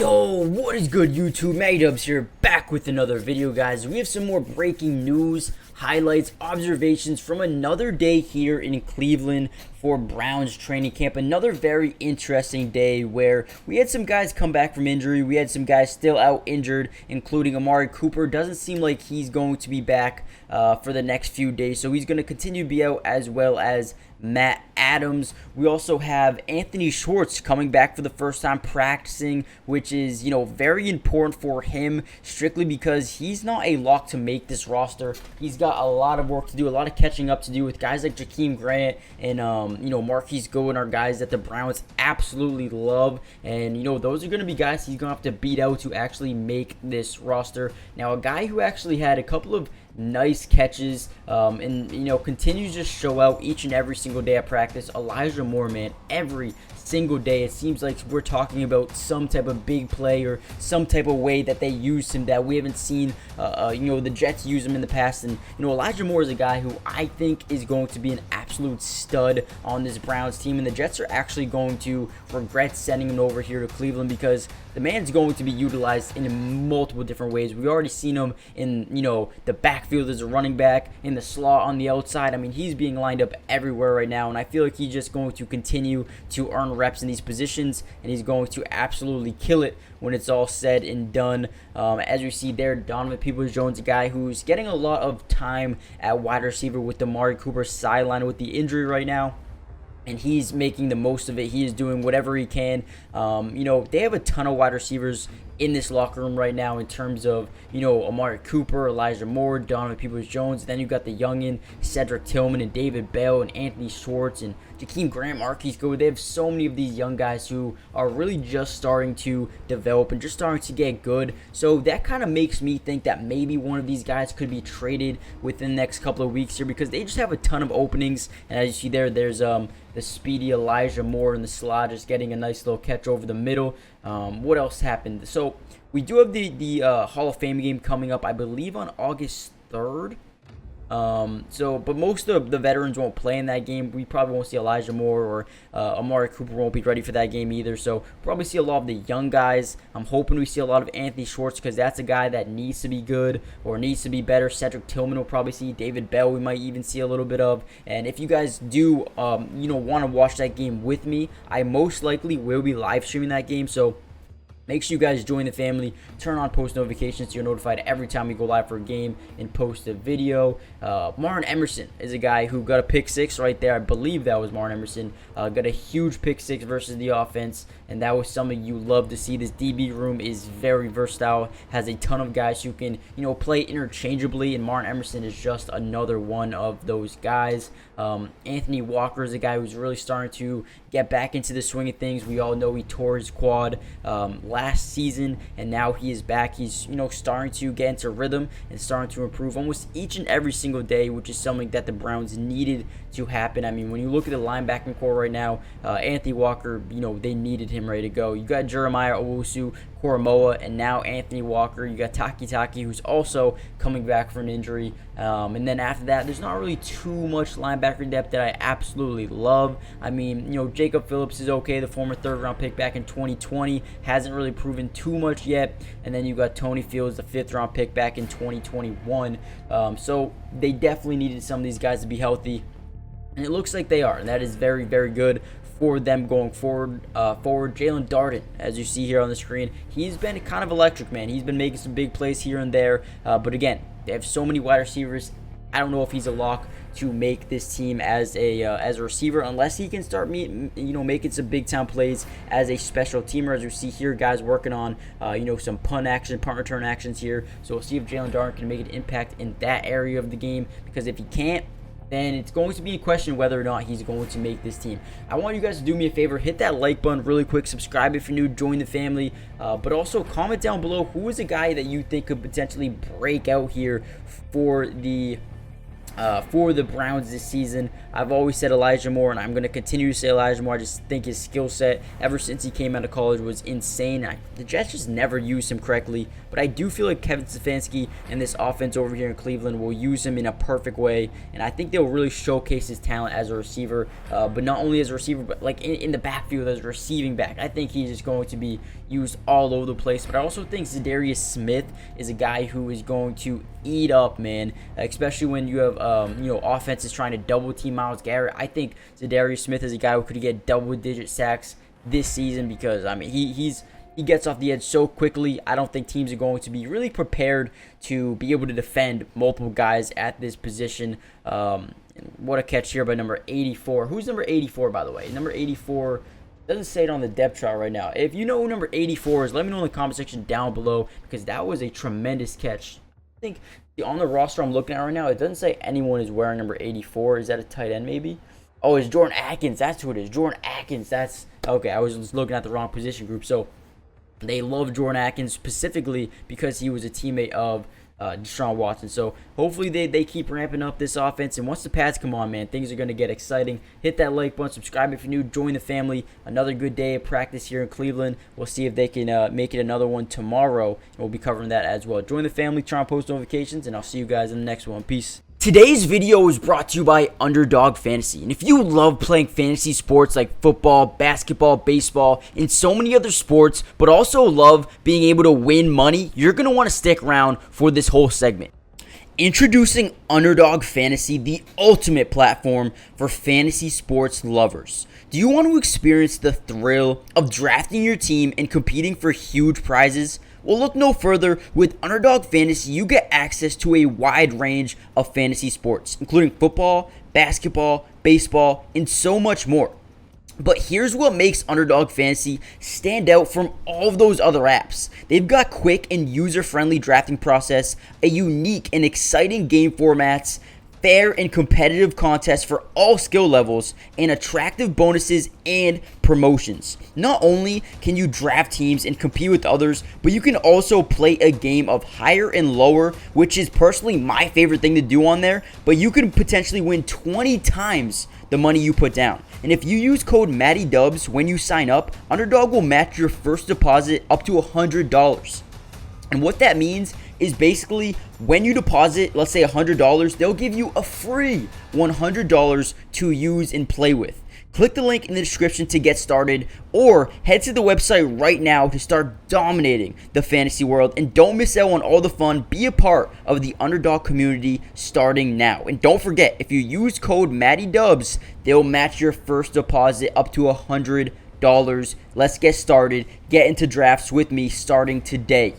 Yo, what is good YouTube? Maydubs here, back with another video, guys. We have some more breaking news, highlights, observations from another day here in Cleveland for Browns training camp. Another very interesting day where we had some guys come back from injury. We had some guys still out injured, including Amari Cooper. Doesn't seem like he's going to be back for the next few days, so he's going to continue to be out, as well as Matt Adams. We also have Anthony Schwartz coming back for the first time practicing, which is, very important for him, strictly because he's not a lock to make this roster. He's got a lot of work to do, a lot of catching up to do with guys like Jakeem Grant and, Marquise Goodwin are guys that the Browns absolutely love. And, those are going to be guys he's going to have to beat out to actually make this roster. Now, a guy who actually had a couple of nice catches and continues to show out each and every single day at practice, Elijah Moore, man. Every single day it seems like we're talking about some type of big play or some type of way that they used him that we haven't seen the Jets use him in the past. And Elijah Moore is a guy who I think is going to be an absolute stud on this Browns team, and the Jets are actually going to regret sending him over here to Cleveland because the man's going to be utilized in multiple different ways. We've already seen him in, the backfield as a running back, in the slot on the outside. I mean, he's being lined up everywhere right now, and I feel like he's just going to continue to earn reps in these positions, and he's going to absolutely kill it when it's all said and done. As you see there, Donovan Peoples-Jones, a guy who's getting a lot of time at wide receiver with the Amari Cooper sideline with the injury right now, and he's making the most of it. He is doing whatever he can. They have a ton of wide receivers in this locker room right now in terms of, Amari Cooper, Elijah Moore, Donovan Peoples-Jones. Then you've got the youngin, Cedric Tillman and David Bell and Anthony Schwartz and Jakeem Grant, Marquise Goodwin. They have so many of these young guys who are really just starting to develop and just starting to get good. So that kind of makes me think that maybe one of these guys could be traded within the next couple of weeks here because they just have a ton of openings. And as you see there, there's the speedy Elijah Moore in the slot just getting a nice little catch over the middle. What else happened? So we do have the Hall of Fame game coming up, I believe, on August 3rd. But most of the veterans won't play in that game. We probably won't see Elijah Moore or Amari Cooper won't be ready for that game either. So probably see a lot of the young guys. I'm hoping we see a lot of Anthony Schwartz because that's a guy that needs to be good or needs to be better. Cedric Tillman will probably see. David Bell we might even see a little bit of. And if you guys do, want to watch that game with me, I most likely will be live streaming that game. So make sure you guys join the family, turn on post notifications so you're notified every time we go live for a game and post a video. Martin Emerson is a guy who got a pick six right there. I believe that was Martin Emerson. Got a huge pick six versus the offense, and that was something you love to see. This DB room is very versatile, has a ton of guys who can, play interchangeably, and Martin Emerson is just another one of those guys. Anthony Walker is a guy who's really starting to get back into the swing of things. We all know he tore his quad last season, and now he is back. He's starting to get into rhythm and starting to improve almost each and every single day, which is something that the Browns needed to happen. I mean, when you look at the linebacking core right now, Anthony Walker, they needed him ready to go. You got Jeremiah Owusu Koromoa, and now Anthony Walker. You got Taki, who's also coming back from an injury. And then after that, there's not really too much linebacker depth that I absolutely love. I mean, Jacob Phillips is okay, the former third-round pick back in 2020. Hasn't really proven too much yet. And then you got Tony Fields, the fifth-round pick back in 2021. So they definitely needed some of these guys to be healthy. And it looks like they are, and that is very, very good for them going forward. Jalen Darden, as you see here on the screen, he's been kind of electric, man. He's been making some big plays here and there. But again, they have so many wide receivers. I don't know if he's a lock to make this team as a receiver unless he can start making some big time plays as a special teamer. As you see here, guys working on some punt return actions here. So we'll see if Jalen Darden can make an impact in that area of the game, because if he can't, then it's going to be a question whether or not he's going to make this team. I want you guys to do me a favor, hit that like button really quick, subscribe if you're new, join the family, but also comment down below who is a guy that you think could potentially break out here for the for the Browns this season. I've always said Elijah Moore, and I'm going to continue to say Elijah Moore. I just think his skill set, ever since he came out of college, was insane. The Jets just never used him correctly, but I do feel like Kevin Stefanski and this offense over here in Cleveland will use him in a perfect way, and I think they'll really showcase his talent as a receiver, but not only as a receiver, but like in the backfield as a receiving back. I think he's just going to be used all over the place, but I also think Zadarius Smith is a guy who is going to eat up, man, especially when you have offenses trying to double team Myles Garrett. I think Zadarius Smith is a guy who could get double-digit sacks this season because, I mean, he gets off the edge so quickly. I don't think teams are going to be really prepared to be able to defend multiple guys at this position. What a catch here by number 84. Who's number 84, by the way? Number 84 doesn't say it on the depth chart right now. If you know who number 84 is, let me know in the comment section down below because that was a tremendous catch. I think on the roster I'm looking at right now, it doesn't say anyone is wearing number 84. Is that a tight end maybe? Oh, it's Jordan Akins. That's who it is. Jordan Akins. That's okay. I was just looking at the wrong position group. So they love Jordan Akins specifically because he was a teammate of Deshaun Watson. So hopefully they keep ramping up this offense. And once the pads come on, man, things are going to get exciting. Hit that like button. Subscribe if you're new. Join the family. Another good day of practice here in Cleveland. We'll see if they can make it another one tomorrow. And we'll be covering that as well. Join the family. Turn on post notifications. And I'll see you guys in the next one. Peace. Today's video is brought to you by Underdog Fantasy, and if you love playing fantasy sports like football, basketball, baseball, and so many other sports, but also love being able to win money, you're going to want to stick around for this whole segment. Introducing Underdog Fantasy, the ultimate platform for fantasy sports lovers. Do you want to experience the thrill of drafting your team and competing for huge prizes? Well, look no further. With Underdog Fantasy, you get access to a wide range of fantasy sports, including football, basketball, baseball, and so much more. But here's what makes Underdog Fantasy stand out from all of those other apps. They've got quick and user-friendly drafting process, a unique and exciting game formats, fair and competitive contests for all skill levels, and attractive bonuses and promotions. Not only can you draft teams and compete with others, but you can also play a game of higher and lower, which is personally my favorite thing to do on there, but you can potentially win 20 times the money you put down. And if you use code MattyDubs when you sign up, Underdog will match your first deposit up to $100. And what that means is basically when you deposit, let's say $100, they'll give you a free $100 to use and play with. Click the link in the description to get started, or head to the website right now to start dominating the fantasy world. And don't miss out on all the fun. Be a part of the Underdog community starting now. And don't forget, if you use code MattyDubs, they'll match your first deposit up to $100. Let's get started. Get into drafts with me starting today.